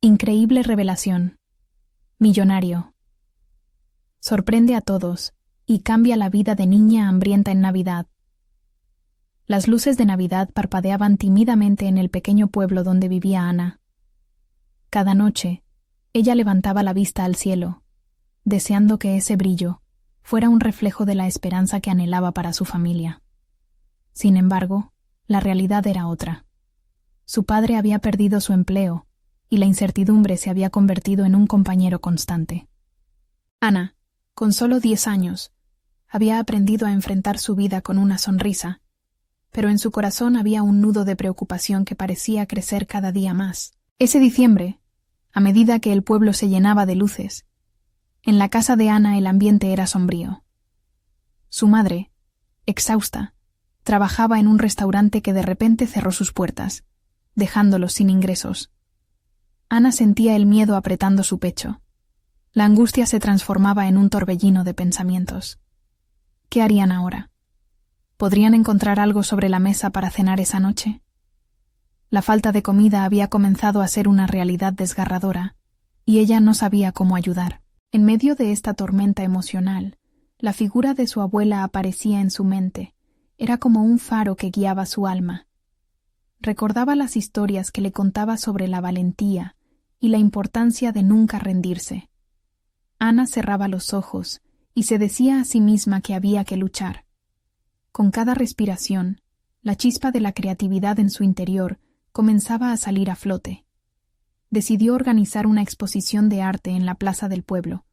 Increíble revelación. Millonario. Sorprende a todos y cambia la vida de niña hambrienta en Navidad. Las luces de Navidad parpadeaban tímidamente en el pequeño pueblo donde vivía Ana. Cada noche, ella levantaba la vista al cielo, deseando que ese brillo fuera un reflejo de la esperanza que anhelaba para su familia. Sin embargo, la realidad era otra. Su padre había perdido su empleo y la incertidumbre se había convertido en un compañero constante. Ana, con solo 10 años, había aprendido a enfrentar su vida con una sonrisa, pero en su corazón había un nudo de preocupación que parecía crecer cada día más. Ese diciembre, a medida que el pueblo se llenaba de luces, en la casa de Ana el ambiente era sombrío. Su madre, exhausta, trabajaba en un restaurante que de repente cerró sus puertas, dejándolos sin ingresos. Ana sentía el miedo apretando su pecho. La angustia se transformaba en un torbellino de pensamientos. ¿Qué harían ahora? ¿Podrían encontrar algo sobre la mesa para cenar esa noche? La falta de comida había comenzado a ser una realidad desgarradora, y ella no sabía cómo ayudar. En medio de esta tormenta emocional, la figura de su abuela aparecía en su mente. Era como un faro que guiaba su alma. Recordaba las historias que le contaba sobre la valentía y la importancia de nunca rendirse. Ana cerraba los ojos y se decía a sí misma que había que luchar. Con cada respiración, la chispa de la creatividad en su interior comenzaba a salir a flote. Decidió organizar una exposición de arte en la plaza del pueblo,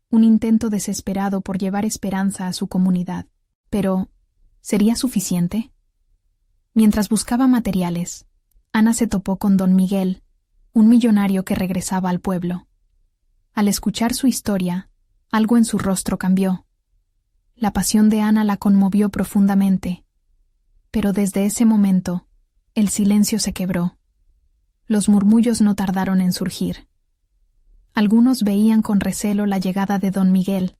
un intento desesperado por llevar esperanza a su comunidad. Pero, ¿sería suficiente? Mientras buscaba materiales, Ana se topó con don Miguel, un millonario que regresaba al pueblo. Al escuchar su historia, algo en su rostro cambió. La pasión de Ana la conmovió profundamente, pero desde ese momento, el silencio se quebró. Los murmullos no tardaron en surgir. Algunos veían con recelo la llegada de don Miguel,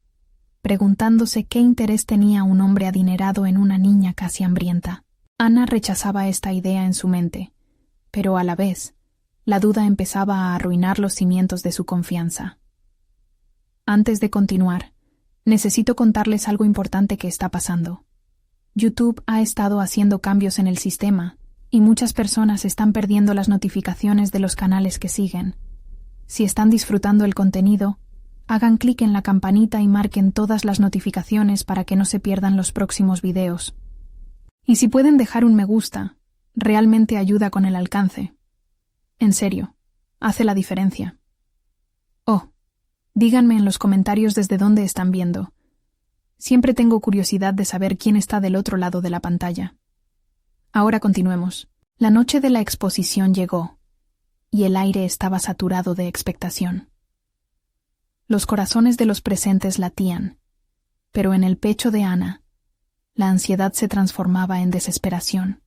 preguntándose qué interés tenía un hombre adinerado en una niña casi hambrienta. Ana rechazaba esta idea en su mente, pero a la vez, la duda empezaba a arruinar los cimientos de su confianza. Antes de continuar, necesito contarles algo importante que está pasando. YouTube ha estado haciendo cambios en el sistema y muchas personas están perdiendo las notificaciones de los canales que siguen. Si están disfrutando el contenido, hagan clic en la campanita y marquen todas las notificaciones para que no se pierdan los próximos videos. Y si pueden dejar un me gusta, realmente ayuda con el alcance. En serio, hace la diferencia. Oh, díganme en los comentarios desde dónde están viendo. Siempre tengo curiosidad de saber quién está del otro lado de la pantalla. Ahora continuemos. La noche de la exposición llegó, y el aire estaba saturado de expectación. Los corazones de los presentes latían, pero en el pecho de Ana, la ansiedad se transformaba en desesperación.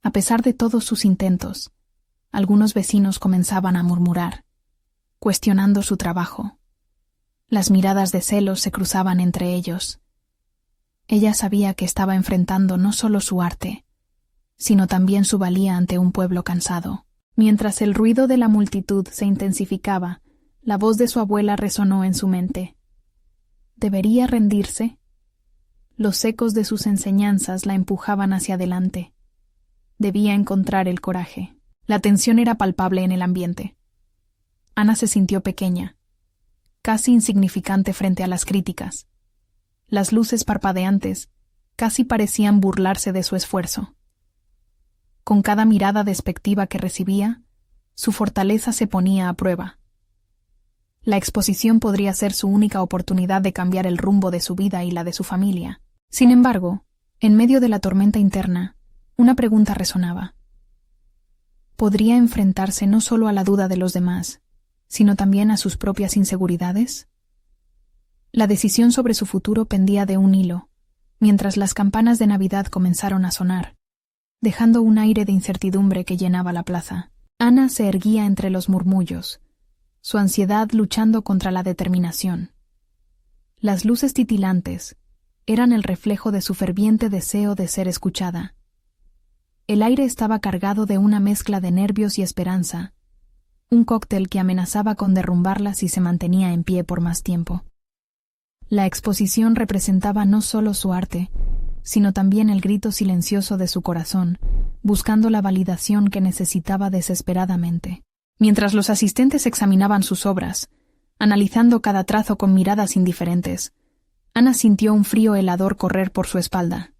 A pesar de todos sus intentos, algunos vecinos comenzaban a murmurar, cuestionando su trabajo. Las miradas de celos se cruzaban entre ellos. Ella sabía que estaba enfrentando no solo su arte, sino también su valía ante un pueblo cansado. Mientras el ruido de la multitud se intensificaba, la voz de su abuela resonó en su mente. ¿Debería rendirse? Los ecos de sus enseñanzas la empujaban hacia adelante. Debía encontrar el coraje. La tensión era palpable en el ambiente. Ana se sintió pequeña, casi insignificante frente a las críticas. Las luces parpadeantes casi parecían burlarse de su esfuerzo. Con cada mirada despectiva que recibía, su fortaleza se ponía a prueba. La exposición podría ser su única oportunidad de cambiar el rumbo de su vida y la de su familia. Sin embargo, en medio de la tormenta interna, una pregunta resonaba. ¿Podría enfrentarse no solo a la duda de los demás, sino también a sus propias inseguridades? La decisión sobre su futuro pendía de un hilo, mientras las campanas de Navidad comenzaron a sonar, dejando un aire de incertidumbre que llenaba la plaza. Ana se erguía entre los murmullos, su ansiedad luchando contra la determinación. Las luces titilantes eran el reflejo de su ferviente deseo de ser escuchada. El aire estaba cargado de una mezcla de nervios y esperanza, un cóctel que amenazaba con derrumbarla si se mantenía en pie por más tiempo. La exposición representaba no solo su arte, sino también el grito silencioso de su corazón, buscando la validación que necesitaba desesperadamente. Mientras los asistentes examinaban sus obras, analizando cada trazo con miradas indiferentes, Ana sintió un frío helador correr por su espalda.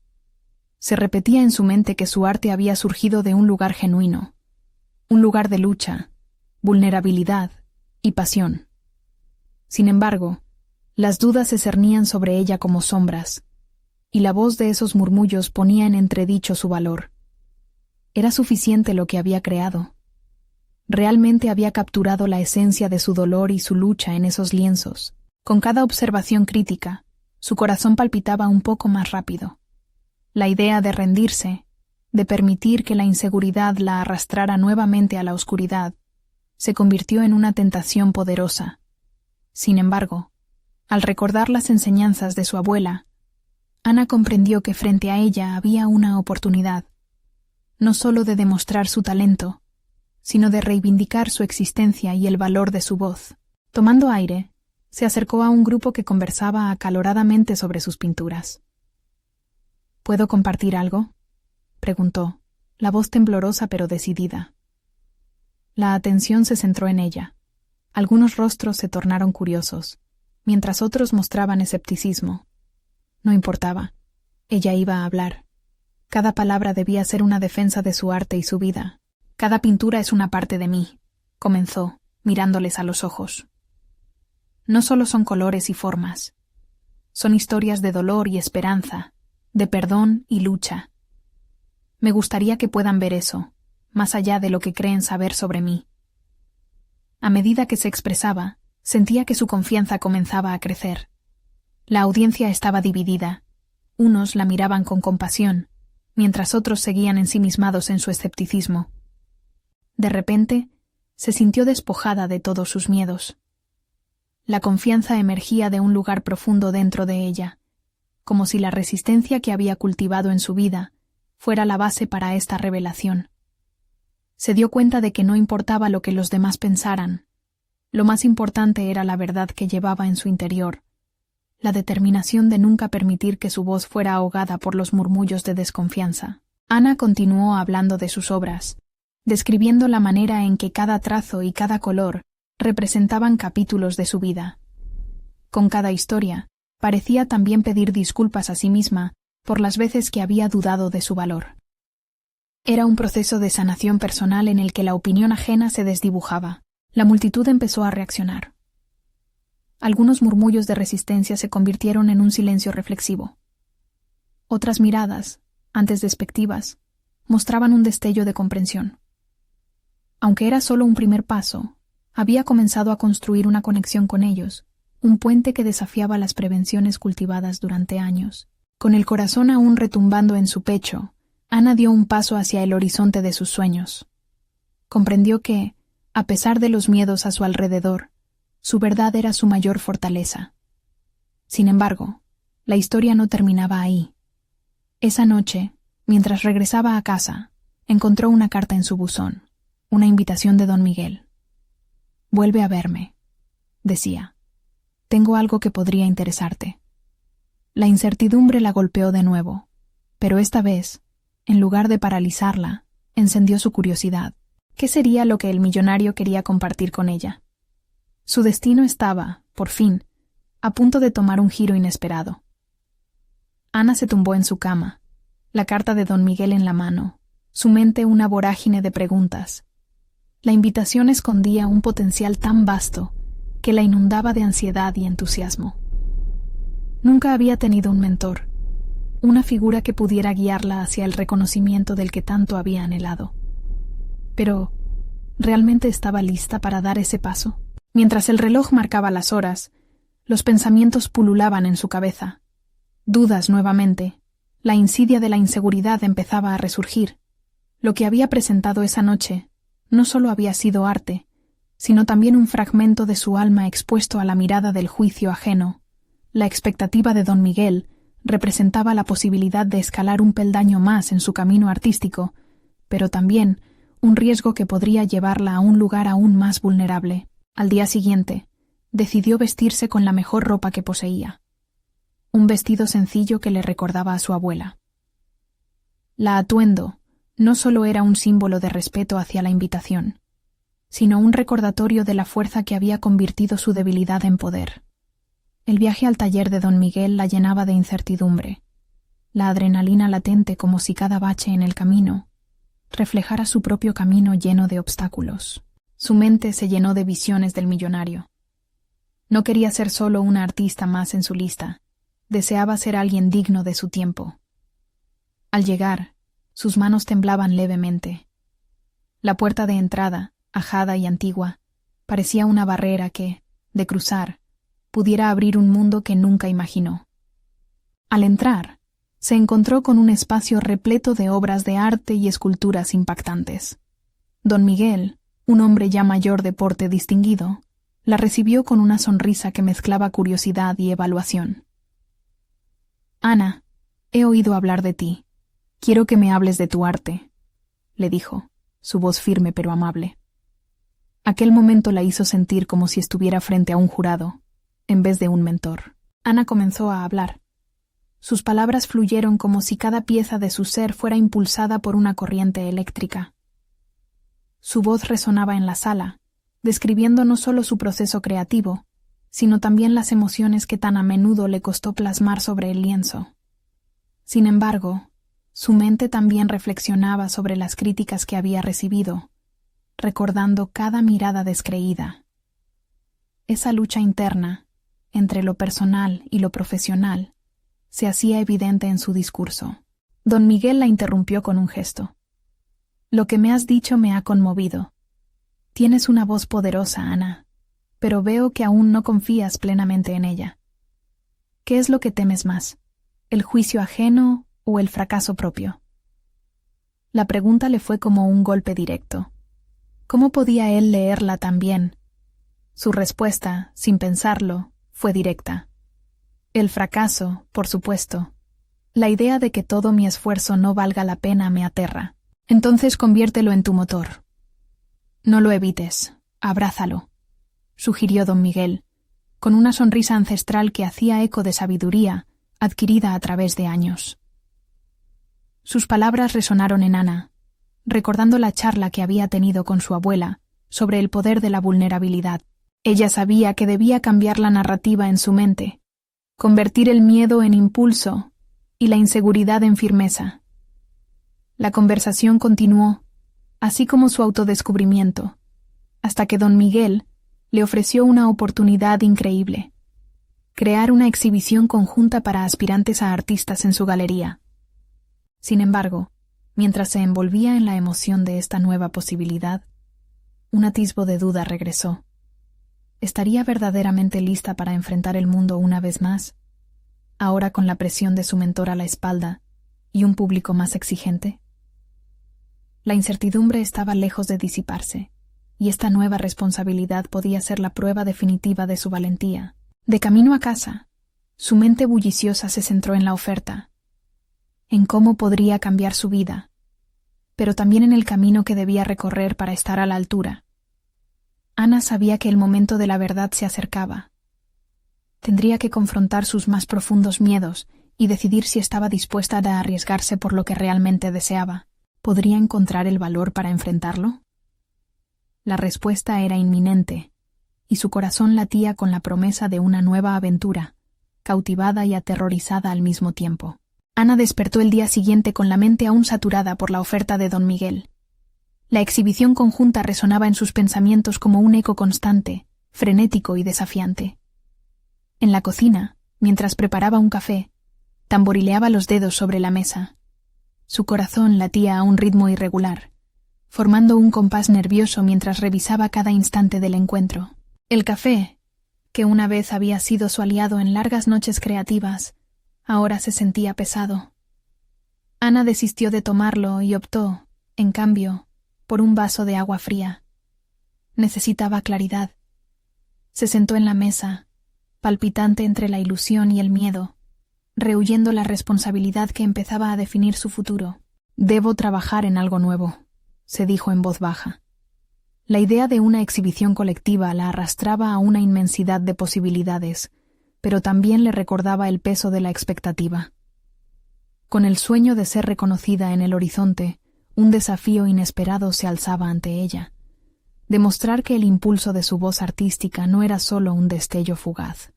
Se repetía en su mente que su arte había surgido de un lugar genuino, un lugar de lucha, vulnerabilidad y pasión. Sin embargo, las dudas se cernían sobre ella como sombras, y la voz de esos murmullos ponía en entredicho su valor. ¿Era suficiente lo que había creado? ¿Realmente había capturado la esencia de su dolor y su lucha en esos lienzos? Con cada observación crítica, su corazón palpitaba un poco más rápido. La idea de rendirse, de permitir que la inseguridad la arrastrara nuevamente a la oscuridad, se convirtió en una tentación poderosa. Sin embargo, al recordar las enseñanzas de su abuela, Ana comprendió que frente a ella había una oportunidad, no solo de demostrar su talento, sino de reivindicar su existencia y el valor de su voz. Tomando aire, se acercó a un grupo que conversaba acaloradamente sobre sus pinturas. ¿Puedo compartir algo?, preguntó, la voz temblorosa pero decidida. La atención se centró en ella. Algunos rostros se tornaron curiosos, mientras otros mostraban escepticismo. No importaba. Ella iba a hablar. Cada palabra debía ser una defensa de su arte y su vida. Cada pintura es una parte de mí, comenzó, mirándoles a los ojos. No solo son colores y formas. Son historias de dolor y esperanza, de perdón y lucha. Me gustaría que puedan ver eso, más allá de lo que creen saber sobre mí. A medida que se expresaba, sentía que su confianza comenzaba a crecer. La audiencia estaba dividida. Unos la miraban con compasión, mientras otros seguían ensimismados en su escepticismo. De repente, se sintió despojada de todos sus miedos. La confianza emergía de un lugar profundo dentro de ella, como si la resistencia que había cultivado en su vida fuera la base para esta revelación. Se dio cuenta de que no importaba lo que los demás pensaran. Lo más importante era la verdad que llevaba en su interior, la determinación de nunca permitir que su voz fuera ahogada por los murmullos de desconfianza. Ana continuó hablando de sus obras, describiendo la manera en que cada trazo y cada color representaban capítulos de su vida. Con cada historia, parecía también pedir disculpas a sí misma por las veces que había dudado de su valor. Era un proceso de sanación personal en el que la opinión ajena se desdibujaba. La multitud empezó a reaccionar. Algunos murmullos de resistencia se convirtieron en un silencio reflexivo. Otras miradas, antes despectivas, mostraban un destello de comprensión. Aunque era solo un primer paso, había comenzado a construir una conexión con ellos, un puente que desafiaba las prevenciones cultivadas durante años. Con el corazón aún retumbando en su pecho, Ana dio un paso hacia el horizonte de sus sueños. Comprendió que, a pesar de los miedos a su alrededor, su verdad era su mayor fortaleza. Sin embargo, la historia no terminaba ahí. Esa noche, mientras regresaba a casa, encontró una carta en su buzón, una invitación de don Miguel. «Vuelve a verme», decía. «Tengo algo que podría interesarte». La incertidumbre la golpeó de nuevo, pero esta vez, en lugar de paralizarla, encendió su curiosidad. ¿Qué sería lo que el millonario quería compartir con ella? Su destino estaba, por fin, a punto de tomar un giro inesperado. Ana se tumbó en su cama, la carta de don Miguel en la mano, su mente una vorágine de preguntas. La invitación escondía un potencial tan vasto que la inundaba de ansiedad y entusiasmo. Nunca había tenido un mentor, una figura que pudiera guiarla hacia el reconocimiento del que tanto había anhelado. Pero, ¿realmente estaba lista para dar ese paso? Mientras el reloj marcaba las horas, los pensamientos pululaban en su cabeza. Dudas nuevamente. La insidia de la inseguridad empezaba a resurgir. Lo que había presentado esa noche no solo había sido arte, sino también un fragmento de su alma expuesto a la mirada del juicio ajeno. La expectativa de don Miguel representaba la posibilidad de escalar un peldaño más en su camino artístico, pero también un riesgo que podría llevarla a un lugar aún más vulnerable. Al día siguiente, decidió vestirse con la mejor ropa que poseía. Un vestido sencillo que le recordaba a su abuela. La atuendo no solo era un símbolo de respeto hacia la invitación, sino un recordatorio de la fuerza que había convertido su debilidad en poder. El viaje al taller de don Miguel la llenaba de incertidumbre, la adrenalina latente como si cada bache en el camino reflejara su propio camino lleno de obstáculos. Su mente se llenó de visiones del millonario. No quería ser solo una artista más en su lista, deseaba ser alguien digno de su tiempo. Al llegar, sus manos temblaban levemente. La puerta de entrada, ajada y antigua, parecía una barrera que, de cruzar, pudiera abrir un mundo que nunca imaginó. Al entrar, se encontró con un espacio repleto de obras de arte y esculturas impactantes. Don Miguel, un hombre ya mayor de porte distinguido, la recibió con una sonrisa que mezclaba curiosidad y evaluación. «Ana, he oído hablar de ti. Quiero que me hables de tu arte», le dijo, su voz firme pero amable. Aquel momento la hizo sentir como si estuviera frente a un jurado, en vez de un mentor. Ana comenzó a hablar. Sus palabras fluyeron como si cada pieza de su ser fuera impulsada por una corriente eléctrica. Su voz resonaba en la sala, describiendo no solo su proceso creativo, sino también las emociones que tan a menudo le costó plasmar sobre el lienzo. Sin embargo, su mente también reflexionaba sobre las críticas que había recibido, recordando cada mirada descreída. Esa lucha interna, entre lo personal y lo profesional, se hacía evidente en su discurso. Don Miguel la interrumpió con un gesto. «Lo que me has dicho me ha conmovido. Tienes una voz poderosa, Ana, pero veo que aún no confías plenamente en ella. ¿Qué es lo que temes más, el juicio ajeno o el fracaso propio?» La pregunta le fue como un golpe directo. ¿Cómo podía él leerla tan bien? Su respuesta, sin pensarlo, fue directa. El fracaso, por supuesto. La idea de que todo mi esfuerzo no valga la pena me aterra. Entonces conviértelo en tu motor. No lo evites, abrázalo, sugirió don Miguel, con una sonrisa ancestral que hacía eco de sabiduría adquirida a través de años. Sus palabras resonaron en Ana, recordando la charla que había tenido con su abuela sobre el poder de la vulnerabilidad. Ella sabía que debía cambiar la narrativa en su mente, convertir el miedo en impulso y la inseguridad en firmeza. La conversación continuó, así como su autodescubrimiento, hasta que don Miguel le ofreció una oportunidad increíble: crear una exhibición conjunta para aspirantes a artistas en su galería. Sin embargo, mientras se envolvía en la emoción de esta nueva posibilidad, un atisbo de duda regresó. ¿Estaría verdaderamente lista para enfrentar el mundo una vez más, ahora con la presión de su mentor a la espalda y un público más exigente? La incertidumbre estaba lejos de disiparse, y esta nueva responsabilidad podía ser la prueba definitiva de su valentía. De camino a casa, su mente bulliciosa se centró en la oferta, en cómo podría cambiar su vida, pero también en el camino que debía recorrer para estar a la altura. Ana sabía que el momento de la verdad se acercaba. Tendría que confrontar sus más profundos miedos y decidir si estaba dispuesta a arriesgarse por lo que realmente deseaba. ¿Podría encontrar el valor para enfrentarlo? La respuesta era inminente, y su corazón latía con la promesa de una nueva aventura, cautivada y aterrorizada al mismo tiempo. Ana despertó el día siguiente con la mente aún saturada por la oferta de don Miguel. La exhibición conjunta resonaba en sus pensamientos como un eco constante, frenético y desafiante. En la cocina, mientras preparaba un café, tamborileaba los dedos sobre la mesa. Su corazón latía a un ritmo irregular, formando un compás nervioso mientras revisaba cada instante del encuentro. El café, que una vez había sido su aliado en largas noches creativas, ahora se sentía pesado. Ana desistió de tomarlo y optó, en cambio, por un vaso de agua fría. Necesitaba claridad. Se sentó en la mesa, palpitante entre la ilusión y el miedo, rehuyendo la responsabilidad que empezaba a definir su futuro. «Debo trabajar en algo nuevo», se dijo en voz baja. La idea de una exhibición colectiva la arrastraba a una inmensidad de posibilidades, pero también le recordaba el peso de la expectativa. Con el sueño de ser reconocida en el horizonte, un desafío inesperado se alzaba ante ella: demostrar que el impulso de su voz artística no era solo un destello fugaz.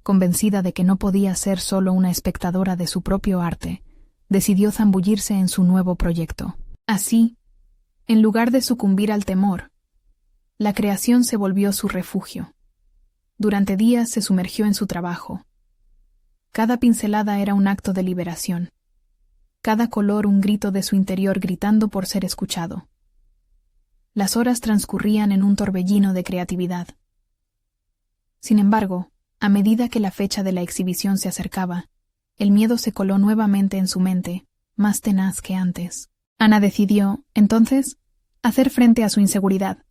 Convencida de que no podía ser solo una espectadora de su propio arte, decidió zambullirse en su nuevo proyecto. Así, en lugar de sucumbir al temor, la creación se volvió su refugio. Durante días se sumergió en su trabajo. Cada pincelada era un acto de liberación, cada color un grito de su interior gritando por ser escuchado. Las horas transcurrían en un torbellino de creatividad. Sin embargo, a medida que la fecha de la exhibición se acercaba, el miedo se coló nuevamente en su mente, más tenaz que antes. Ana decidió, entonces, hacer frente a su inseguridad.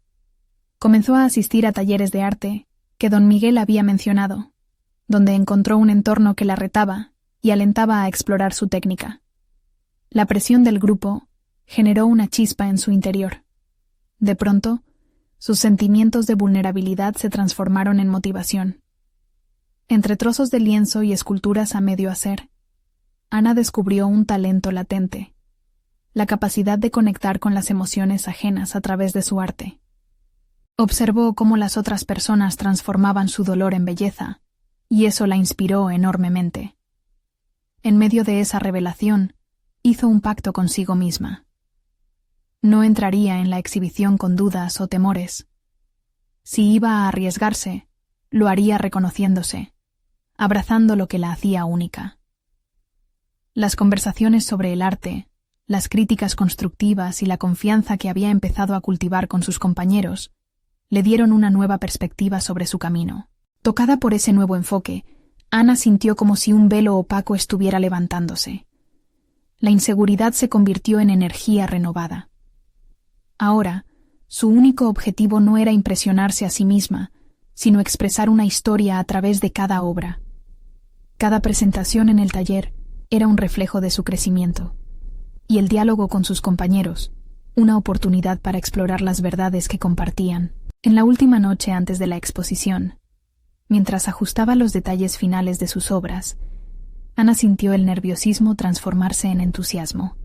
Comenzó a asistir a talleres de arte que don Miguel había mencionado, donde encontró un entorno que la retaba y alentaba a explorar su técnica. La presión del grupo generó una chispa en su interior. De pronto, sus sentimientos de vulnerabilidad se transformaron en motivación. Entre trozos de lienzo y esculturas a medio hacer, Ana descubrió un talento latente: la capacidad de conectar con las emociones ajenas a través de su arte. Observó cómo las otras personas transformaban su dolor en belleza, y eso la inspiró enormemente. En medio de esa revelación, hizo un pacto consigo misma. No entraría en la exhibición con dudas o temores. Si iba a arriesgarse, lo haría reconociéndose, abrazando lo que la hacía única. Las conversaciones sobre el arte, las críticas constructivas y la confianza que había empezado a cultivar con sus compañeros le dieron una nueva perspectiva sobre su camino. Tocada por ese nuevo enfoque, Ana sintió como si un velo opaco estuviera levantándose. La inseguridad se convirtió en energía renovada. Ahora, su único objetivo no era impresionarse a sí misma, sino expresar una historia a través de cada obra. Cada presentación en el taller era un reflejo de su crecimiento, y el diálogo con sus compañeros, una oportunidad para explorar las verdades que compartían. En la última noche antes de la exposición, mientras ajustaba los detalles finales de sus obras, Ana sintió el nerviosismo transformarse en entusiasmo.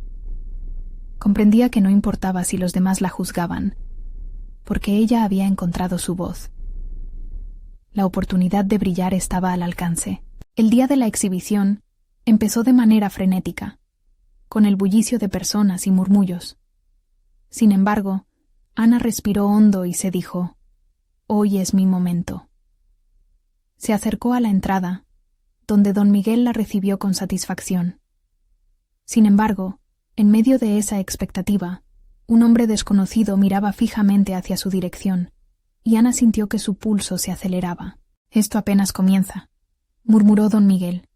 Comprendía que no importaba si los demás la juzgaban, porque ella había encontrado su voz. La oportunidad de brillar estaba al alcance. El día de la exhibición empezó de manera frenética, con el bullicio de personas y murmullos. Sin embargo, Ana respiró hondo y se dijo: «Hoy es mi momento». Se acercó a la entrada, donde don Miguel la recibió con satisfacción. Sin embargo, en medio de esa expectativa, un hombre desconocido miraba fijamente hacia su dirección, y Ana sintió que su pulso se aceleraba. «Esto apenas comienza», murmuró don Miguel,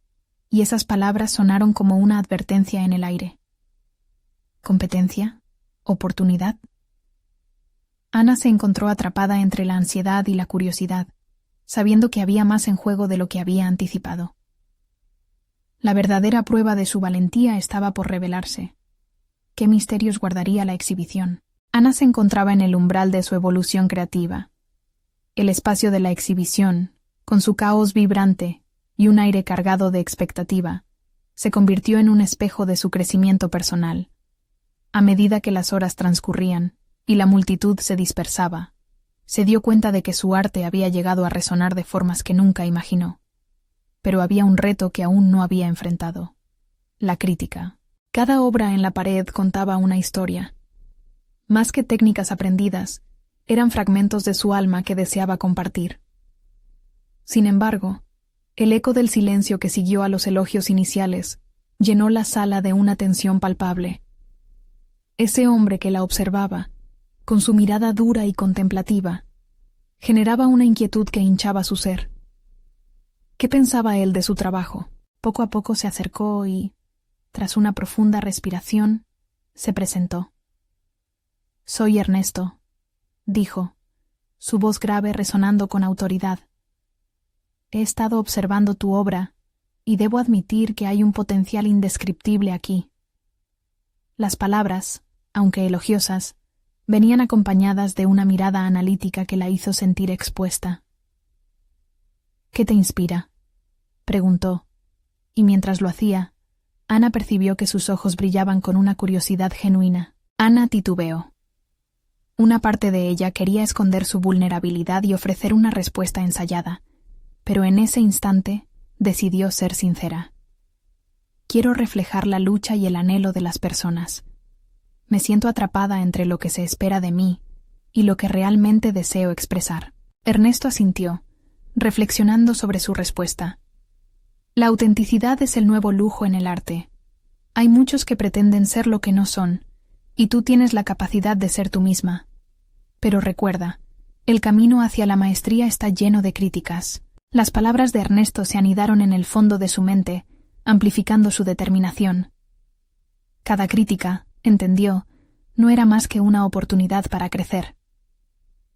y esas palabras sonaron como una advertencia en el aire. ¿Competencia? ¿Oportunidad? Ana se encontró atrapada entre la ansiedad y la curiosidad, sabiendo que había más en juego de lo que había anticipado. La verdadera prueba de su valentía estaba por revelarse. ¿Qué misterios guardaría la exhibición? Ana se encontraba en el umbral de su evolución creativa. El espacio de la exhibición, con su caos vibrante y un aire cargado de expectativa, se convirtió en un espejo de su crecimiento personal. A medida que las horas transcurrían y la multitud se dispersaba, se dio cuenta de que su arte había llegado a resonar de formas que nunca imaginó. Pero había un reto que aún no había enfrentado: la crítica. Cada obra en la pared contaba una historia. Más que técnicas aprendidas, eran fragmentos de su alma que deseaba compartir. Sin embargo, el eco del silencio que siguió a los elogios iniciales llenó la sala de una tensión palpable. Ese hombre que la observaba, con su mirada dura y contemplativa, generaba una inquietud que hinchaba su ser. ¿Qué pensaba él de su trabajo? Poco a poco se acercó y, tras una profunda respiración, se presentó. «Soy Ernesto», dijo, su voz grave resonando con autoridad. «He estado observando tu obra y debo admitir que hay un potencial indescriptible aquí». Las palabras, aunque elogiosas, venían acompañadas de una mirada analítica que la hizo sentir expuesta. «¿Qué te inspira?», preguntó, y mientras lo hacía, Ana percibió que sus ojos brillaban con una curiosidad genuina. Ana titubeó. Una parte de ella quería esconder su vulnerabilidad y ofrecer una respuesta ensayada, pero en ese instante decidió ser sincera. «Quiero reflejar la lucha y el anhelo de las personas. Me siento atrapada entre lo que se espera de mí y lo que realmente deseo expresar». Ernesto asintió, reflexionando sobre su respuesta. La autenticidad es el nuevo lujo en el arte. Hay muchos que pretenden ser lo que no son, y tú tienes la capacidad de ser tú misma. Pero recuerda, el camino hacia la maestría está lleno de críticas. Las palabras de Ernesto se anidaron en el fondo de su mente, amplificando su determinación. Cada crítica, entendió, no era más que una oportunidad para crecer.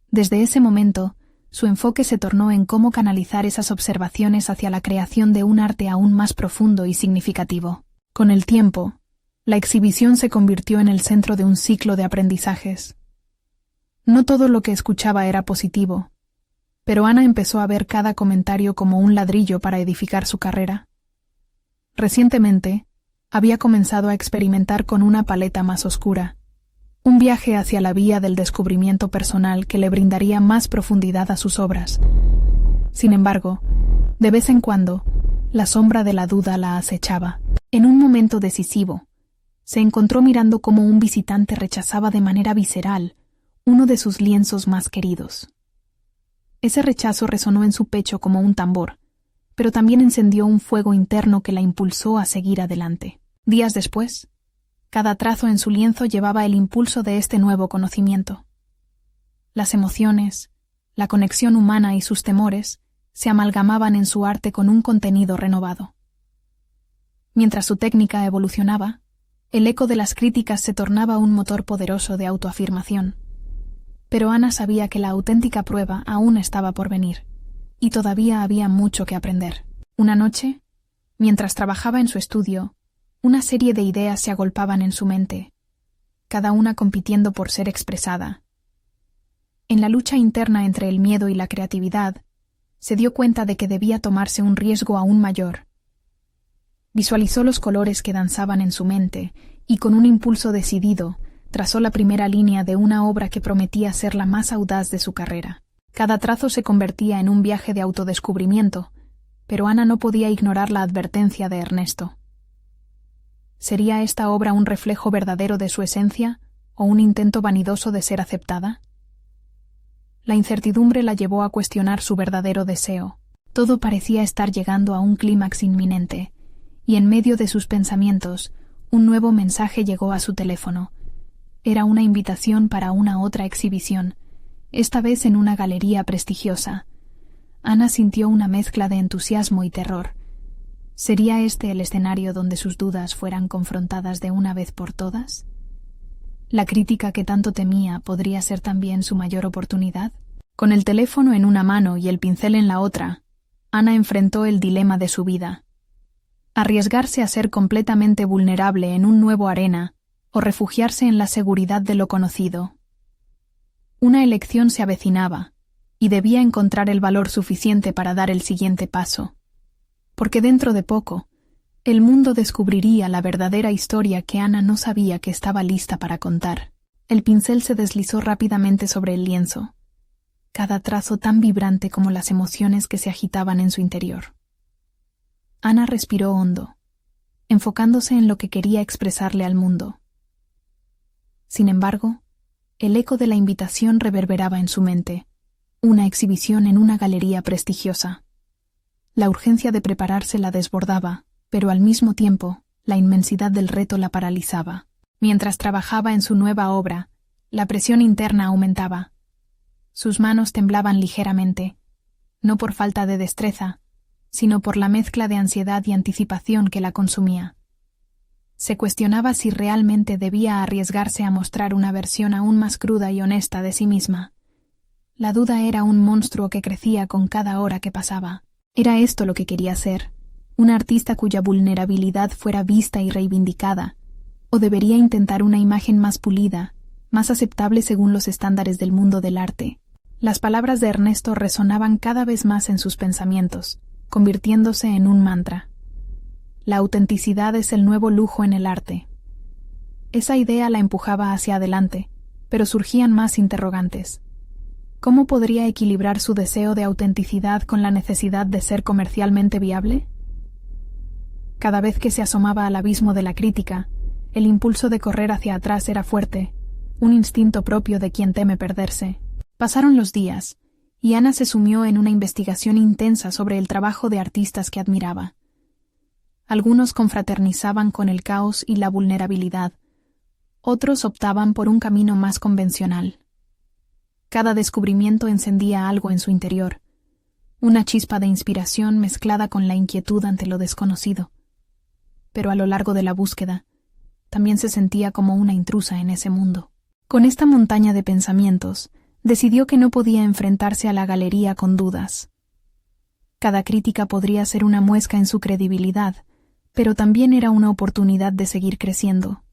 Desde ese momento, su enfoque se tornó en cómo canalizar esas observaciones hacia la creación de un arte aún más profundo y significativo. Con el tiempo, la exhibición se convirtió en el centro de un ciclo de aprendizajes. No todo lo que escuchaba era positivo, pero Ana empezó a ver cada comentario como un ladrillo para edificar su carrera. Recientemente, había comenzado a experimentar con una paleta más oscura, un viaje hacia la vía del descubrimiento personal que le brindaría más profundidad a sus obras. Sin embargo, de vez en cuando, la sombra de la duda la acechaba. En un momento decisivo, se encontró mirando cómo un visitante rechazaba de manera visceral uno de sus lienzos más queridos. Ese rechazo resonó en su pecho como un tambor, pero también encendió un fuego interno que la impulsó a seguir adelante. Días después, cada trazo en su lienzo llevaba el impulso de este nuevo conocimiento. Las emociones, la conexión humana y sus temores se amalgamaban en su arte con un contenido renovado. Mientras su técnica evolucionaba, el eco de las críticas se tornaba un motor poderoso de autoafirmación. Pero Ana sabía que la auténtica prueba aún estaba por venir, y todavía había mucho que aprender. Una noche, mientras trabajaba en su estudio, una serie de ideas se agolpaban en su mente, cada una compitiendo por ser expresada. En la lucha interna entre el miedo y la creatividad, se dio cuenta de que debía tomarse un riesgo aún mayor. Visualizó los colores que danzaban en su mente y con un impulso decidido trazó la primera línea de una obra que prometía ser la más audaz de su carrera. Cada trazo se convertía en un viaje de autodescubrimiento, pero Ana no podía ignorar la advertencia de Ernesto. ¿Sería esta obra un reflejo verdadero de su esencia o un intento vanidoso de ser aceptada? La incertidumbre la llevó a cuestionar su verdadero deseo. Todo parecía estar llegando a un clímax inminente, y en medio de sus pensamientos, un nuevo mensaje llegó a su teléfono. Era una invitación para una otra exhibición, esta vez en una galería prestigiosa. Ana sintió una mezcla de entusiasmo y terror. ¿Sería este el escenario donde sus dudas fueran confrontadas de una vez por todas? ¿La crítica que tanto temía podría ser también su mayor oportunidad? Con el teléfono en una mano y el pincel en la otra, Ana enfrentó el dilema de su vida. Arriesgarse a ser completamente vulnerable en un nuevo arena o refugiarse en la seguridad de lo conocido. Una elección se avecinaba, y debía encontrar el valor suficiente para dar el siguiente paso. Porque dentro de poco, el mundo descubriría la verdadera historia que Ana no sabía que estaba lista para contar. El pincel se deslizó rápidamente sobre el lienzo, cada trazo tan vibrante como las emociones que se agitaban en su interior. Ana respiró hondo, enfocándose en lo que quería expresarle al mundo. Sin embargo, el eco de la invitación reverberaba en su mente, una exhibición en una galería prestigiosa. La urgencia de prepararse la desbordaba, pero al mismo tiempo, la inmensidad del reto la paralizaba. Mientras trabajaba en su nueva obra, la presión interna aumentaba. Sus manos temblaban ligeramente, no por falta de destreza, sino por la mezcla de ansiedad y anticipación que la consumía. Se cuestionaba si realmente debía arriesgarse a mostrar una versión aún más cruda y honesta de sí misma. La duda era un monstruo que crecía con cada hora que pasaba. Era esto lo que quería ser, un artista cuya vulnerabilidad fuera vista y reivindicada, ¿O debería intentar una imagen más pulida, más aceptable según los estándares del mundo del arte? Las palabras de Ernesto resonaban cada vez más en sus pensamientos, convirtiéndose en un mantra. La autenticidad es el nuevo lujo en el arte. Esa idea la empujaba hacia adelante, pero surgían más interrogantes. ¿Cómo podría equilibrar su deseo de autenticidad con la necesidad de ser comercialmente viable? Cada vez que se asomaba al abismo de la crítica, el impulso de correr hacia atrás era fuerte, un instinto propio de quien teme perderse. Pasaron los días, y Ana se sumió en una investigación intensa sobre el trabajo de artistas que admiraba. Algunos confraternizaban con el caos y la vulnerabilidad, otros optaban por un camino más convencional. Cada descubrimiento encendía algo en su interior, una chispa de inspiración mezclada con la inquietud ante lo desconocido. Pero a lo largo de la búsqueda, también se sentía como una intrusa en ese mundo. Con esta montaña de pensamientos, decidió que no podía enfrentarse a la galería con dudas. Cada crítica podría ser una muesca en su credibilidad, pero también era una oportunidad de seguir creciendo.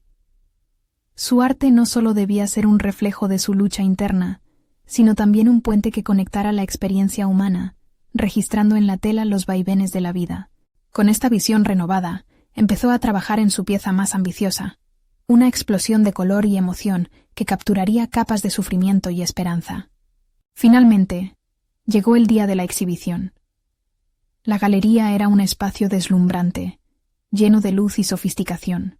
Su arte no solo debía ser un reflejo de su lucha interna, sino también un puente que conectara la experiencia humana, registrando en la tela los vaivenes de la vida. Con esta visión renovada, empezó a trabajar en su pieza más ambiciosa, una explosión de color y emoción que capturaría capas de sufrimiento y esperanza. Finalmente, llegó el día de la exhibición. La galería era un espacio deslumbrante, lleno de luz y sofisticación.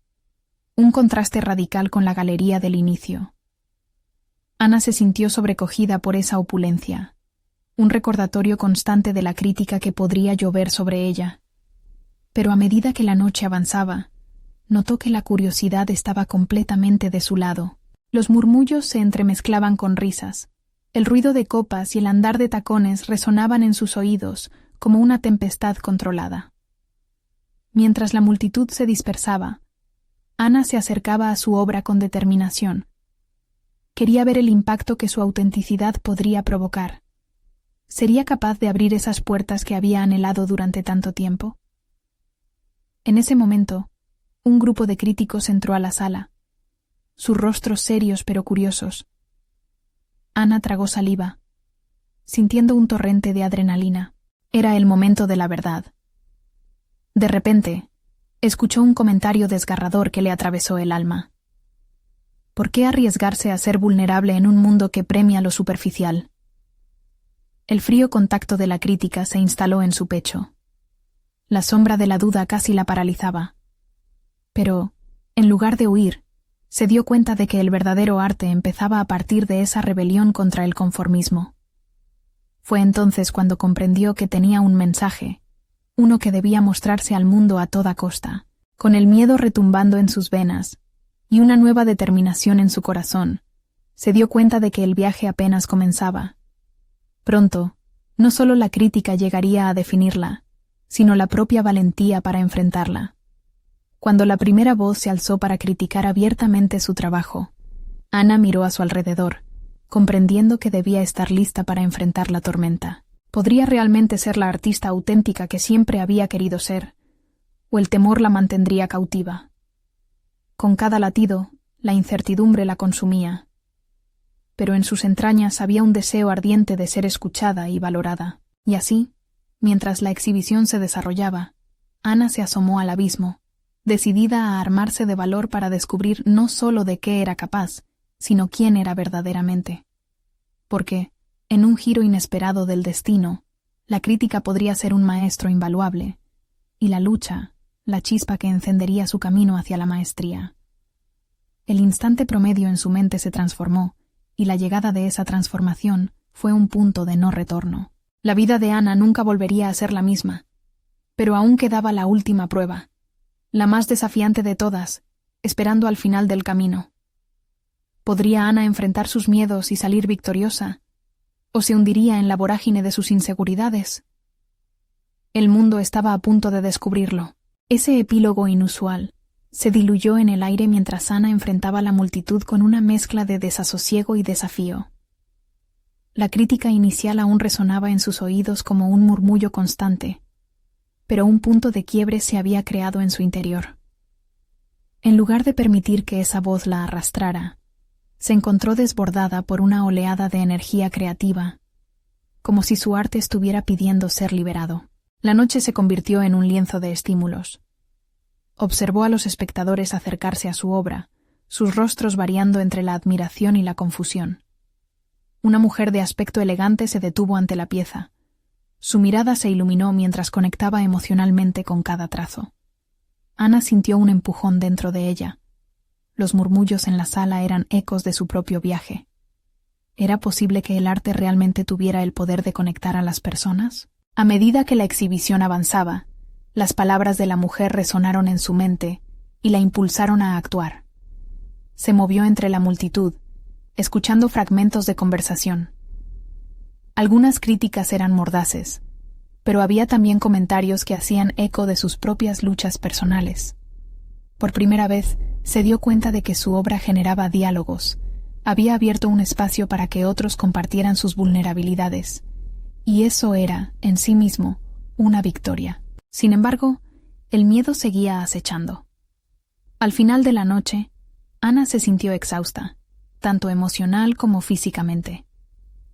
Un contraste radical con la galería del inicio. Ana se sintió sobrecogida por esa opulencia, un recordatorio constante de la crítica que podría llover sobre ella. Pero a medida que la noche avanzaba, notó que la curiosidad estaba completamente de su lado. Los murmullos se entremezclaban con risas. El ruido de copas y el andar de tacones resonaban en sus oídos como una tempestad controlada. Mientras la multitud se dispersaba, Ana se acercaba a su obra con determinación. Quería ver el impacto que su autenticidad podría provocar. ¿Sería capaz de abrir esas puertas que había anhelado durante tanto tiempo? En ese momento, un grupo de críticos entró a la sala, sus rostros serios pero curiosos. Ana tragó saliva, sintiendo un torrente de adrenalina. Era el momento de la verdad. De repente, escuchó un comentario desgarrador que le atravesó el alma. ¿Por qué arriesgarse a ser vulnerable en un mundo que premia lo superficial? El frío contacto de la crítica se instaló en su pecho. La sombra de la duda casi la paralizaba. Pero, en lugar de huir, se dio cuenta de que el verdadero arte empezaba a partir de esa rebelión contra el conformismo. Fue entonces cuando comprendió que tenía un mensaje, uno que debía mostrarse al mundo a toda costa, con el miedo retumbando en sus venas y una nueva determinación en su corazón. Se dio cuenta de que el viaje apenas comenzaba. Pronto, no solo la crítica llegaría a definirla, sino la propia valentía para enfrentarla. Cuando la primera voz se alzó para criticar abiertamente su trabajo, Ana miró a su alrededor, comprendiendo que debía estar lista para enfrentar la tormenta. ¿Podría realmente ser la artista auténtica que siempre había querido ser? ¿O el temor la mantendría cautiva? Con cada latido, la incertidumbre la consumía. Pero en sus entrañas había un deseo ardiente de ser escuchada y valorada. Y así, mientras la exhibición se desarrollaba, Ana se asomó al abismo, decidida a armarse de valor para descubrir no solo de qué era capaz, sino quién era verdaderamente. Porque, en un giro inesperado del destino, la crítica podría ser un maestro invaluable, y la lucha, la chispa que encendería su camino hacia la maestría. El instante promedio en su mente se transformó, y la llegada de esa transformación fue un punto de no retorno. La vida de Ana nunca volvería a ser la misma, pero aún quedaba la última prueba, la más desafiante de todas, esperando al final del camino. ¿Podría Ana enfrentar sus miedos y salir victoriosa? ¿O se hundiría en la vorágine de sus inseguridades? El mundo estaba a punto de descubrirlo. Ese epílogo inusual se diluyó en el aire mientras Ana enfrentaba a la multitud con una mezcla de desasosiego y desafío. La crítica inicial aún resonaba en sus oídos como un murmullo constante, pero un punto de quiebre se había creado en su interior. En lugar de permitir que esa voz la arrastrara, se encontró desbordada por una oleada de energía creativa, como si su arte estuviera pidiendo ser liberado. La noche se convirtió en un lienzo de estímulos. Observó a los espectadores acercarse a su obra, sus rostros variando entre la admiración y la confusión. Una mujer de aspecto elegante se detuvo ante la pieza. Su mirada se iluminó mientras conectaba emocionalmente con cada trazo. Ana sintió un empujón dentro de ella. Los murmullos en la sala eran ecos de su propio viaje. ¿Era posible que el arte realmente tuviera el poder de conectar a las personas? A medida que la exhibición avanzaba, las palabras de la mujer resonaron en su mente y la impulsaron a actuar. Se movió entre la multitud, escuchando fragmentos de conversación. Algunas críticas eran mordaces, pero había también comentarios que hacían eco de sus propias luchas personales. Por primera vez, se dio cuenta de que su obra generaba diálogos, había abierto un espacio para que otros compartieran sus vulnerabilidades, y eso era, en sí mismo, una victoria. Sin embargo, el miedo seguía acechando. Al final de la noche, Ana se sintió exhausta, tanto emocional como físicamente.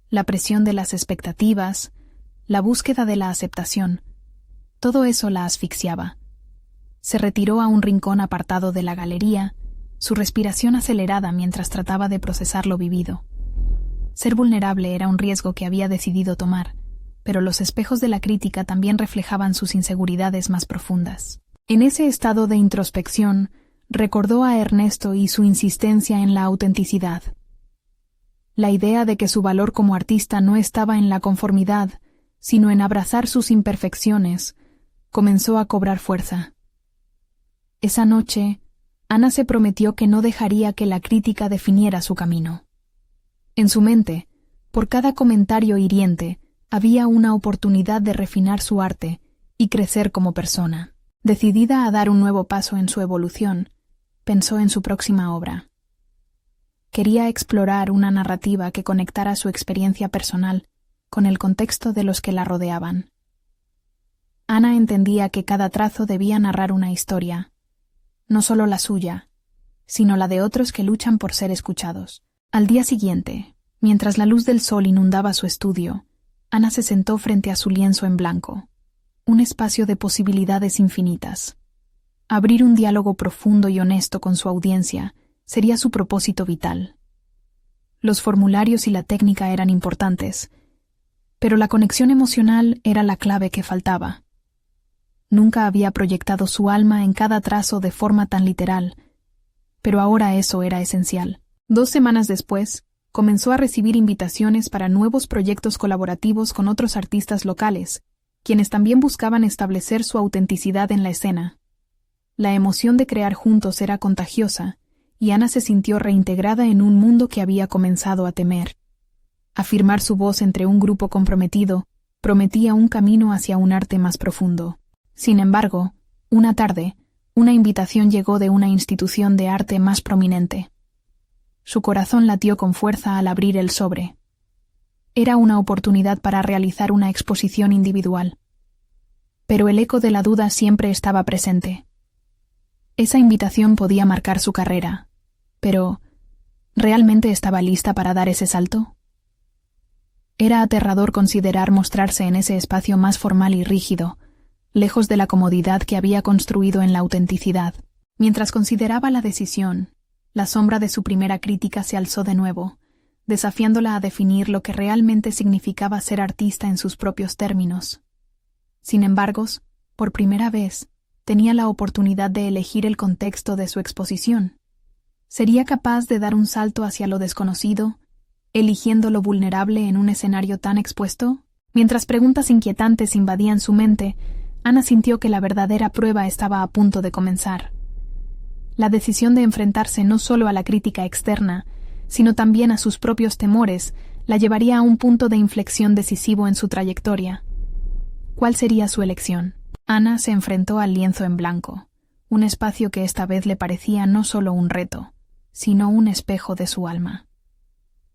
La presión de las expectativas, la búsqueda de la aceptación, todo eso la asfixiaba. Se retiró a un rincón apartado de la galería, su respiración acelerada mientras trataba de procesar lo vivido. Ser vulnerable era un riesgo que había decidido tomar, pero los espejos de la crítica también reflejaban sus inseguridades más profundas. En ese estado de introspección, recordó a Ernesto y su insistencia en la autenticidad. La idea de que su valor como artista no estaba en la conformidad, sino en abrazar sus imperfecciones, comenzó a cobrar fuerza. Esa noche, Ana se prometió que no dejaría que la crítica definiera su camino. En su mente, por cada comentario hiriente, había una oportunidad de refinar su arte y crecer como persona. Decidida a dar un nuevo paso en su evolución, pensó en su próxima obra. Quería explorar una narrativa que conectara su experiencia personal con el contexto de los que la rodeaban. Ana entendía que cada trazo debía narrar una historia, no solo la suya, sino la de otros que luchan por ser escuchados. Al día siguiente, mientras la luz del sol inundaba su estudio, Ana se sentó frente a su lienzo en blanco, un espacio de posibilidades infinitas. Abrir un diálogo profundo y honesto con su audiencia sería su propósito vital. Los formularios y la técnica eran importantes, pero la conexión emocional era la clave que faltaba. Nunca había proyectado su alma en cada trazo de forma tan literal, pero ahora eso era esencial. 2 semanas después, comenzó a recibir invitaciones para nuevos proyectos colaborativos con otros artistas locales, quienes también buscaban establecer su autenticidad en la escena. La emoción de crear juntos era contagiosa, y Ana se sintió reintegrada en un mundo que había comenzado a temer. Afirmar su voz entre un grupo comprometido prometía un camino hacia un arte más profundo. Sin embargo, una tarde, una invitación llegó de una institución de arte más prominente. Su corazón latió con fuerza al abrir el sobre. Era una oportunidad para realizar una exposición individual. Pero el eco de la duda siempre estaba presente. Esa invitación podía marcar su carrera, pero ¿realmente estaba lista para dar ese salto? Era aterrador considerar mostrarse en ese espacio más formal y rígido, lejos de la comodidad que había construido en la autenticidad. Mientras consideraba la decisión, la sombra de su primera crítica se alzó de nuevo, desafiándola a definir lo que realmente significaba ser artista en sus propios términos. Sin embargo, por primera vez, tenía la oportunidad de elegir el contexto de su exposición. ¿Sería capaz de dar un salto hacia lo desconocido, eligiendo lo vulnerable en un escenario tan expuesto? Mientras preguntas inquietantes invadían su mente, Ana sintió que la verdadera prueba estaba a punto de comenzar. La decisión de enfrentarse no solo a la crítica externa, sino también a sus propios temores, la llevaría a un punto de inflexión decisivo en su trayectoria. ¿Cuál sería su elección? Ana se enfrentó al lienzo en blanco, un espacio que esta vez le parecía no solo un reto, sino un espejo de su alma.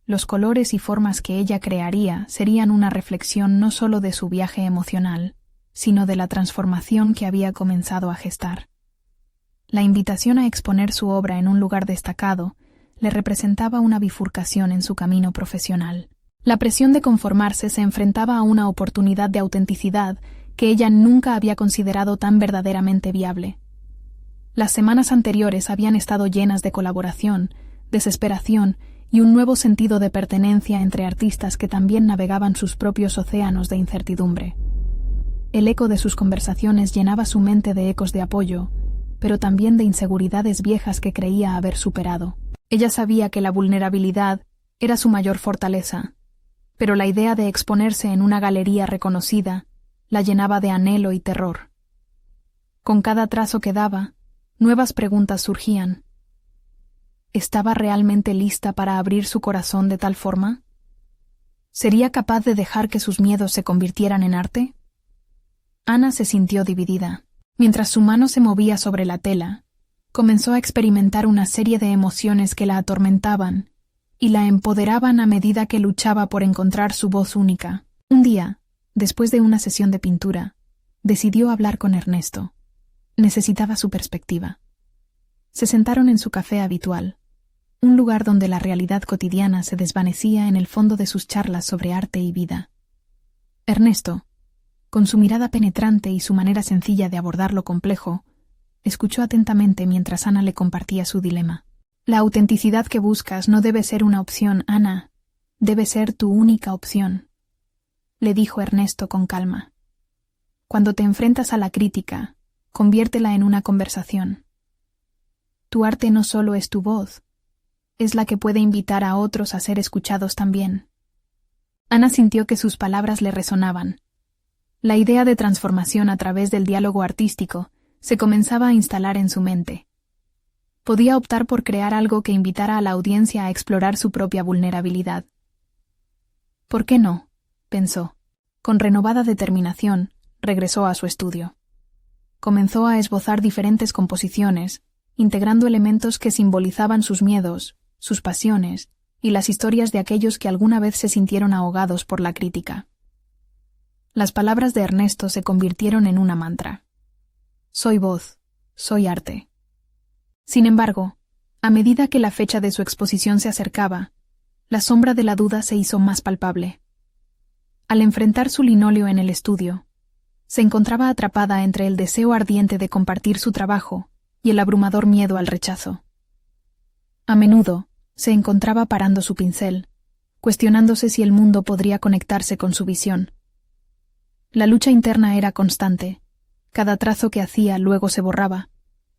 Los colores y formas que ella crearía serían una reflexión no solo de su viaje emocional, sino de la transformación que había comenzado a gestar. La invitación a exponer su obra en un lugar destacado le representaba una bifurcación en su camino profesional. La presión de conformarse se enfrentaba a una oportunidad de autenticidad que ella nunca había considerado tan verdaderamente viable. Las semanas anteriores habían estado llenas de colaboración, desesperación y un nuevo sentido de pertenencia entre artistas que también navegaban sus propios océanos de incertidumbre. El eco de sus conversaciones llenaba su mente de ecos de apoyo, pero también de inseguridades viejas que creía haber superado. Ella sabía que la vulnerabilidad era su mayor fortaleza, pero la idea de exponerse en una galería reconocida la llenaba de anhelo y terror. Con cada trazo que daba, nuevas preguntas surgían. ¿Estaba realmente lista para abrir su corazón de tal forma? ¿Sería capaz de dejar que sus miedos se convirtieran en arte? Ana se sintió dividida. Mientras su mano se movía sobre la tela, comenzó a experimentar una serie de emociones que la atormentaban y la empoderaban a medida que luchaba por encontrar su voz única. Un día, después de una sesión de pintura, decidió hablar con Ernesto. Necesitaba su perspectiva. Se sentaron en su café habitual, un lugar donde la realidad cotidiana se desvanecía en el fondo de sus charlas sobre arte y vida. Ernesto, con su mirada penetrante y su manera sencilla de abordar lo complejo, escuchó atentamente mientras Ana le compartía su dilema. La autenticidad que buscas no debe ser una opción, Ana. Debe ser tu única opción, le dijo Ernesto con calma. Cuando te enfrentas a la crítica, conviértela en una conversación. Tu arte no solo es tu voz, es la que puede invitar a otros a ser escuchados también. Ana sintió que sus palabras le resonaban. La idea de transformación a través del diálogo artístico se comenzaba a instalar en su mente. Podía optar por crear algo que invitara a la audiencia a explorar su propia vulnerabilidad. ¿Por qué no?, pensó. Con renovada determinación, regresó a su estudio. Comenzó a esbozar diferentes composiciones, integrando elementos que simbolizaban sus miedos, sus pasiones y las historias de aquellos que alguna vez se sintieron ahogados por la crítica. Las palabras de Ernesto se convirtieron en una mantra. Soy voz, soy arte. Sin embargo, a medida que la fecha de su exposición se acercaba, la sombra de la duda se hizo más palpable. Al enfrentar su linóleo en el estudio, se encontraba atrapada entre el deseo ardiente de compartir su trabajo y el abrumador miedo al rechazo. A menudo se encontraba parando su pincel, cuestionándose si el mundo podría conectarse con su visión. La lucha interna era constante. Cada trazo que hacía luego se borraba,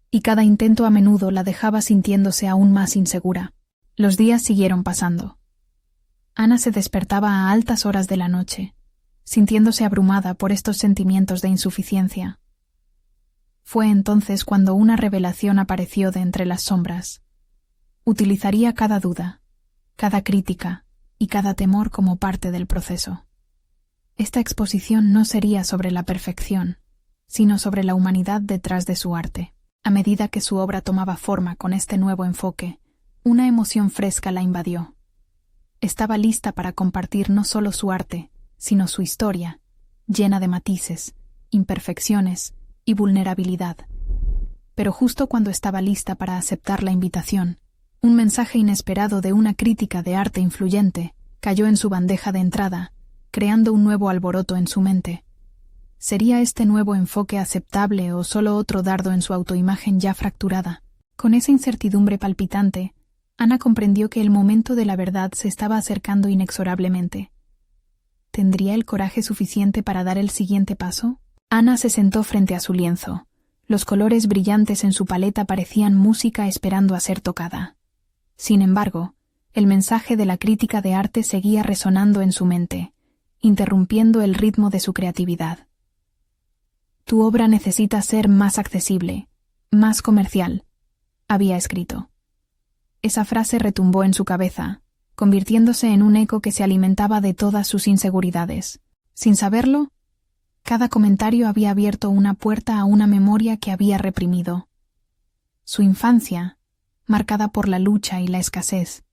y cada intento a menudo la dejaba sintiéndose aún más insegura. Los días siguieron pasando. Ana se despertaba a altas horas de la noche, sintiéndose abrumada por estos sentimientos de insuficiencia. Fue entonces cuando una revelación apareció de entre las sombras. Utilizaría cada duda, cada crítica y cada temor como parte del proceso. Esta exposición no sería sobre la perfección, sino sobre la humanidad detrás de su arte. A medida que su obra tomaba forma con este nuevo enfoque, una emoción fresca la invadió. Estaba lista para compartir no solo su arte, sino su historia, llena de matices, imperfecciones y vulnerabilidad. Pero justo cuando estaba lista para aceptar la invitación, un mensaje inesperado de una crítica de arte influyente cayó en su bandeja de entrada, creando un nuevo alboroto en su mente. ¿Sería este nuevo enfoque aceptable o solo otro dardo en su autoimagen ya fracturada? Con esa incertidumbre palpitante, Ana comprendió que el momento de la verdad se estaba acercando inexorablemente. ¿Tendría el coraje suficiente para dar el siguiente paso? Ana se sentó frente a su lienzo. Los colores brillantes en su paleta parecían música esperando a ser tocada. Sin embargo, el mensaje de la crítica de arte seguía resonando en su mente, interrumpiendo el ritmo de su creatividad. Tu obra necesita ser más accesible, más comercial, había escrito. Esa frase retumbó en su cabeza, convirtiéndose en un eco que se alimentaba de todas sus inseguridades. Sin saberlo, cada comentario había abierto una puerta a una memoria que había reprimido. Su infancia, marcada por la lucha y la escasez.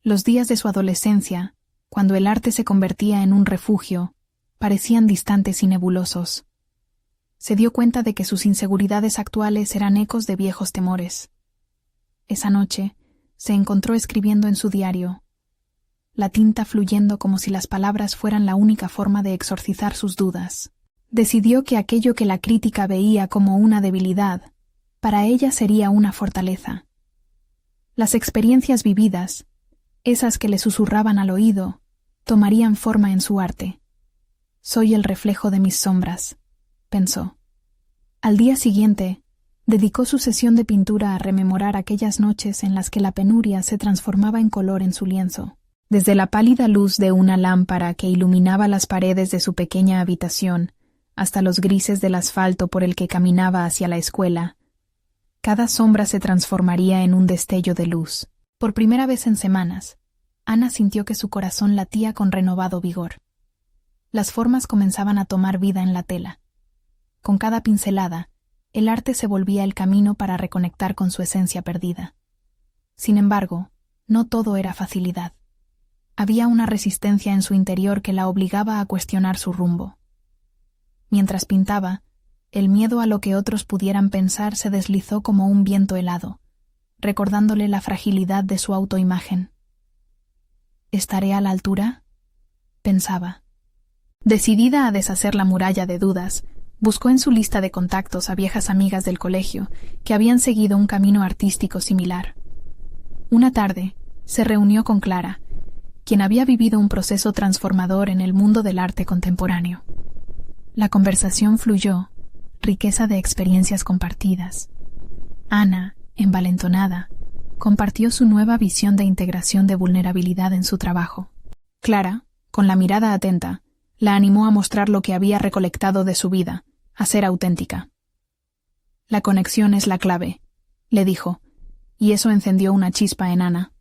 Los días de su adolescencia, cuando el arte se convertía en un refugio, parecían distantes y nebulosos. Se dio cuenta de que sus inseguridades actuales eran ecos de viejos temores. Esa noche se encontró escribiendo en su diario, la tinta fluyendo como si las palabras fueran la única forma de exorcizar sus dudas. Decidió que aquello que la crítica veía como una debilidad, para ella sería una fortaleza. Las experiencias vividas, esas que le susurraban al oído, tomarían forma en su arte. Soy el reflejo de mis sombras, pensó. Al día siguiente, dedicó su sesión de pintura a rememorar aquellas noches en las que la penuria se transformaba en color en su lienzo. Desde la pálida luz de una lámpara que iluminaba las paredes de su pequeña habitación hasta los grises del asfalto por el que caminaba hacia la escuela, cada sombra se transformaría en un destello de luz. Por primera vez en semanas, Ana sintió que su corazón latía con renovado vigor. Las formas comenzaban a tomar vida en la tela. Con cada pincelada, el arte se volvía el camino para reconectar con su esencia perdida. Sin embargo, no todo era facilidad. Había una resistencia en su interior que la obligaba a cuestionar su rumbo. Mientras pintaba, el miedo a lo que otros pudieran pensar se deslizó como un viento helado, recordándole la fragilidad de su autoimagen. ¿Estaré a la altura?, pensaba. Decidida a deshacer la muralla de dudas, buscó en su lista de contactos a viejas amigas del colegio que habían seguido un camino artístico similar. Una tarde, se reunió con Clara, quien había vivido un proceso transformador en el mundo del arte contemporáneo. La conversación fluyó, riqueza de experiencias compartidas. Ana, envalentonada, compartió su nueva visión de integración de vulnerabilidad en su trabajo. Clara, con la mirada atenta, la animó a mostrar lo que había recolectado de su vida, a ser auténtica. La conexión es la clave, le dijo, y eso encendió una chispa en Ana.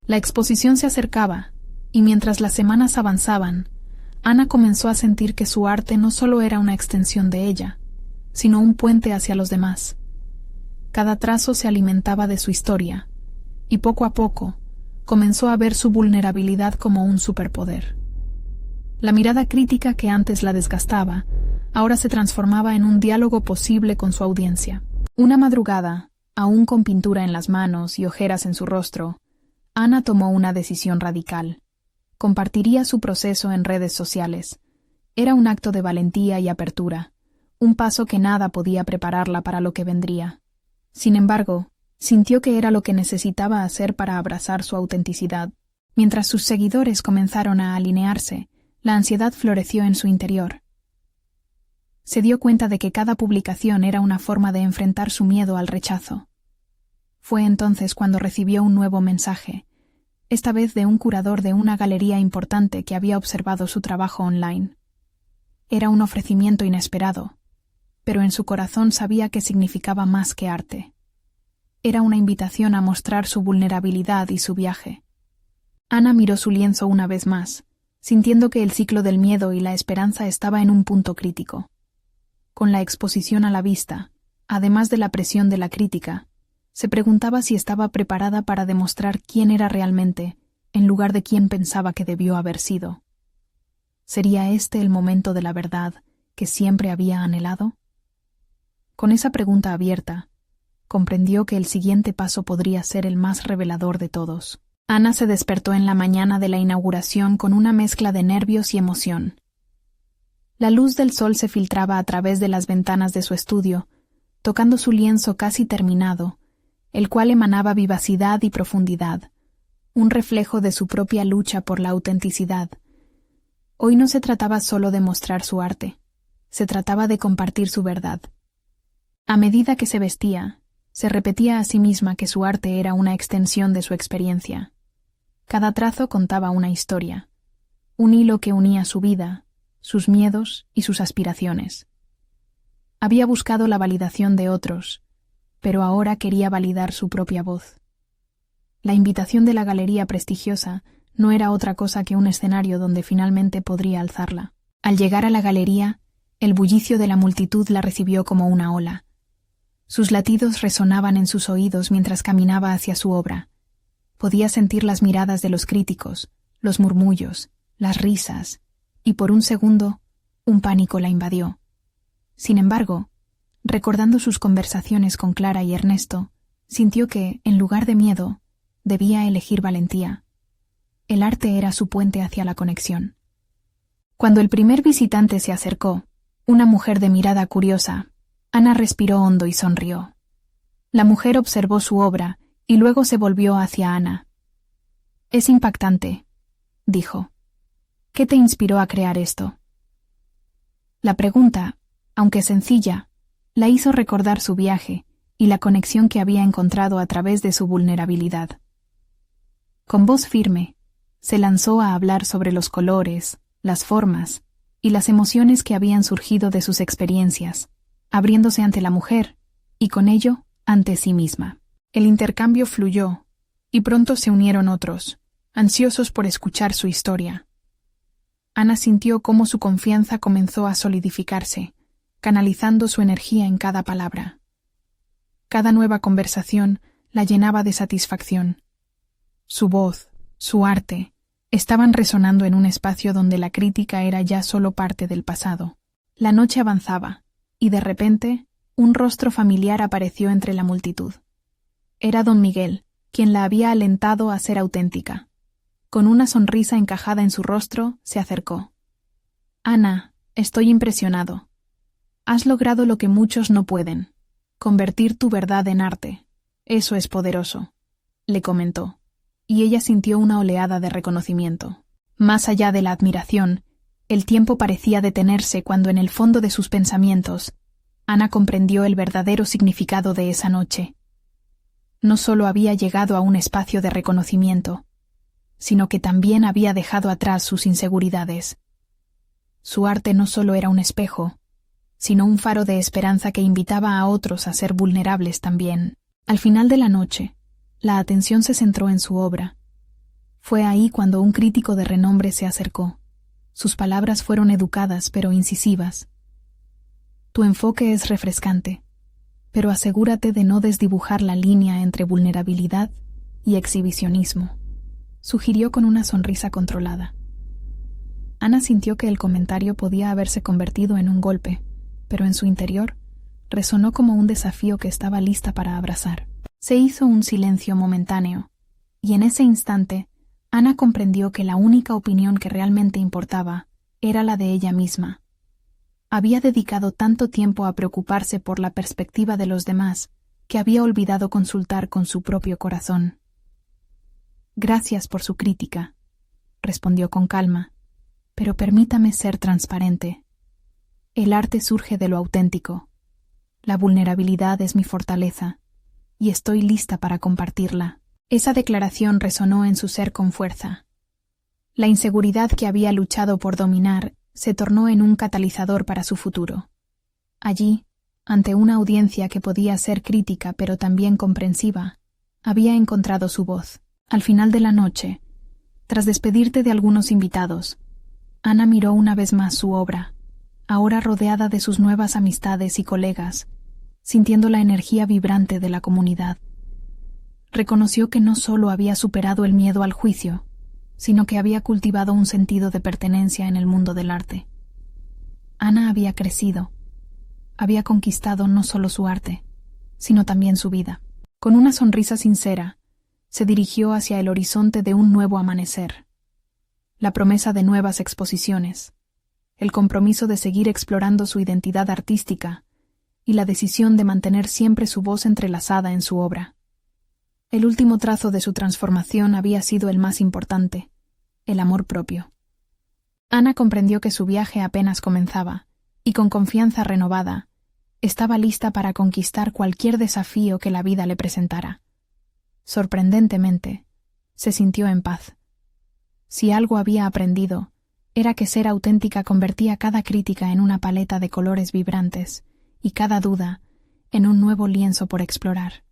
La exposición se acercaba, y mientras las semanas avanzaban, Ana comenzó a sentir que su arte no solo era una extensión de ella, sino un puente hacia los demás. Cada trazo se alimentaba de su historia, y poco a poco comenzó a ver su vulnerabilidad como un superpoder. La mirada crítica que antes la desgastaba, ahora se transformaba en un diálogo posible con su audiencia. Una madrugada, aún con pintura en las manos y ojeras en su rostro, Ana tomó una decisión radical. Compartiría su proceso en redes sociales. Era un acto de valentía y apertura, un paso que nada podía prepararla para lo que vendría. Sin embargo, sintió que era lo que necesitaba hacer para abrazar su autenticidad. Mientras sus seguidores comenzaron a alinearse, la ansiedad floreció en su interior. Se dio cuenta de que cada publicación era una forma de enfrentar su miedo al rechazo. Fue entonces cuando recibió un nuevo mensaje, esta vez de un curador de una galería importante que había observado su trabajo online. Era un ofrecimiento inesperado, pero en su corazón sabía que significaba más que arte. Era una invitación a mostrar su vulnerabilidad y su viaje. Ana miró su lienzo una vez más, sintiendo que el ciclo del miedo y la esperanza estaba en un punto crítico. Con la exposición a la vista, además de la presión de la crítica, se preguntaba si estaba preparada para demostrar quién era realmente, en lugar de quién pensaba que debió haber sido. ¿Sería este el momento de la verdad que siempre había anhelado? Con esa pregunta abierta, comprendió que el siguiente paso podría ser el más revelador de todos. Ana se despertó en la mañana de la inauguración con una mezcla de nervios y emoción. La luz del sol se filtraba a través de las ventanas de su estudio, tocando su lienzo casi terminado, el cual emanaba vivacidad y profundidad, un reflejo de su propia lucha por la autenticidad. Hoy no se trataba solo de mostrar su arte, se trataba de compartir su verdad. A medida que se vestía, se repetía a sí misma que su arte era una extensión de su experiencia. Cada trazo contaba una historia, un hilo que unía su vida, sus miedos y sus aspiraciones. Había buscado la validación de otros, pero ahora quería validar su propia voz. La invitación de la galería prestigiosa no era otra cosa que un escenario donde finalmente podría alzarla. Al llegar a la galería, el bullicio de la multitud la recibió como una ola. Sus latidos resonaban en sus oídos mientras caminaba hacia su obra. Podía sentir las miradas de los críticos, los murmullos, las risas, y por un segundo, un pánico la invadió. Sin embargo, recordando sus conversaciones con Clara y Ernesto, sintió que, en lugar de miedo, debía elegir valentía. El arte era su puente hacia la conexión. Cuando el primer visitante se acercó, una mujer de mirada curiosa, Ana respiró hondo y sonrió. La mujer observó su obra y luego se volvió hacia Ana. «Es impactante», dijo. «¿Qué te inspiró a crear esto?» La pregunta, aunque sencilla, la hizo recordar su viaje y la conexión que había encontrado a través de su vulnerabilidad. Con voz firme, se lanzó a hablar sobre los colores, las formas y las emociones que habían surgido de sus experiencias, abriéndose ante la mujer y con ello ante sí misma. El intercambio fluyó y pronto se unieron otros, ansiosos por escuchar su historia. Ana sintió cómo su confianza comenzó a solidificarse, canalizando su energía en cada palabra. Cada nueva conversación la llenaba de satisfacción. Su voz, su arte, estaban resonando en un espacio donde la crítica era ya solo parte del pasado. La noche avanzaba, y de repente, un rostro familiar apareció entre la multitud. Era don Miguel, quien la había alentado a ser auténtica. Con una sonrisa encajada en su rostro, se acercó. «Ana, estoy impresionado. Has logrado lo que muchos no pueden, convertir tu verdad en arte. Eso es poderoso», le comentó, y ella sintió una oleada de reconocimiento. Más allá de la admiración, el tiempo parecía detenerse cuando en el fondo de sus pensamientos, Ana comprendió el verdadero significado de esa noche. No solo había llegado a un espacio de reconocimiento, sino que también había dejado atrás sus inseguridades. Su arte no solo era un espejo, sino un faro de esperanza que invitaba a otros a ser vulnerables también. Al final de la noche, la atención se centró en su obra. Fue ahí cuando un crítico de renombre se acercó. Sus palabras fueron educadas pero incisivas. «Tu enfoque es refrescante, pero asegúrate de no desdibujar la línea entre vulnerabilidad y exhibicionismo», sugirió con una sonrisa controlada. Ana sintió que el comentario podía haberse convertido en un golpe, pero en su interior resonó como un desafío que estaba lista para abrazar. Se hizo un silencio momentáneo, y en ese instante Ana comprendió que la única opinión que realmente importaba era la de ella misma. Había dedicado tanto tiempo a preocuparse por la perspectiva de los demás que había olvidado consultar con su propio corazón. «Gracias por su crítica», respondió con calma, «pero permítame ser transparente. El arte surge de lo auténtico. La vulnerabilidad es mi fortaleza, y estoy lista para compartirla». Esa declaración resonó en su ser con fuerza. La inseguridad que había luchado por dominar se tornó en un catalizador para su futuro. Allí, ante una audiencia que podía ser crítica pero también comprensiva, había encontrado su voz. Al final de la noche, tras despedirte de algunos invitados, Ana miró una vez más su obra, ahora rodeada de sus nuevas amistades y colegas, sintiendo la energía vibrante de la comunidad. Reconoció que no solo había superado el miedo al juicio, sino que había cultivado un sentido de pertenencia en el mundo del arte. Ana había crecido, había conquistado no solo su arte, sino también su vida. Con una sonrisa sincera, se dirigió hacia el horizonte de un nuevo amanecer. La promesa de nuevas exposiciones, el compromiso de seguir explorando su identidad artística y la decisión de mantener siempre su voz entrelazada en su obra. El último trazo de su transformación había sido el más importante, el amor propio. Ana comprendió que su viaje apenas comenzaba, y con confianza renovada, estaba lista para conquistar cualquier desafío que la vida le presentara. Sorprendentemente, se sintió en paz. Si algo había aprendido, era que ser auténtica convertía cada crítica en una paleta de colores vibrantes y cada duda en un nuevo lienzo por explorar.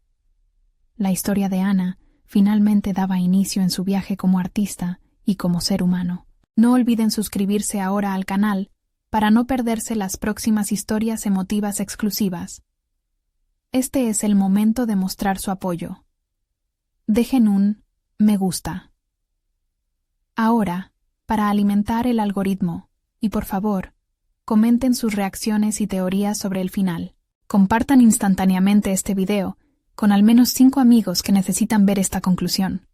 La historia de Ana finalmente daba inicio en su viaje como artista y como ser humano. No olviden suscribirse ahora al canal para no perderse las próximas historias emotivas exclusivas. Este es el momento de mostrar su apoyo. Dejen un me gusta. Ahora, para alimentar el algoritmo, y por favor, Comenten sus reacciones y teorías sobre el final. Compartan instantáneamente este video con al menos 5 amigos que necesitan ver esta conclusión.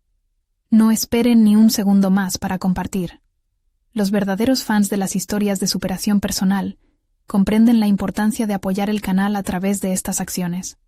No esperen ni un segundo más para compartir. Los verdaderos fans de las historias de superación personal comprenden la importancia de apoyar el canal a través de estas acciones.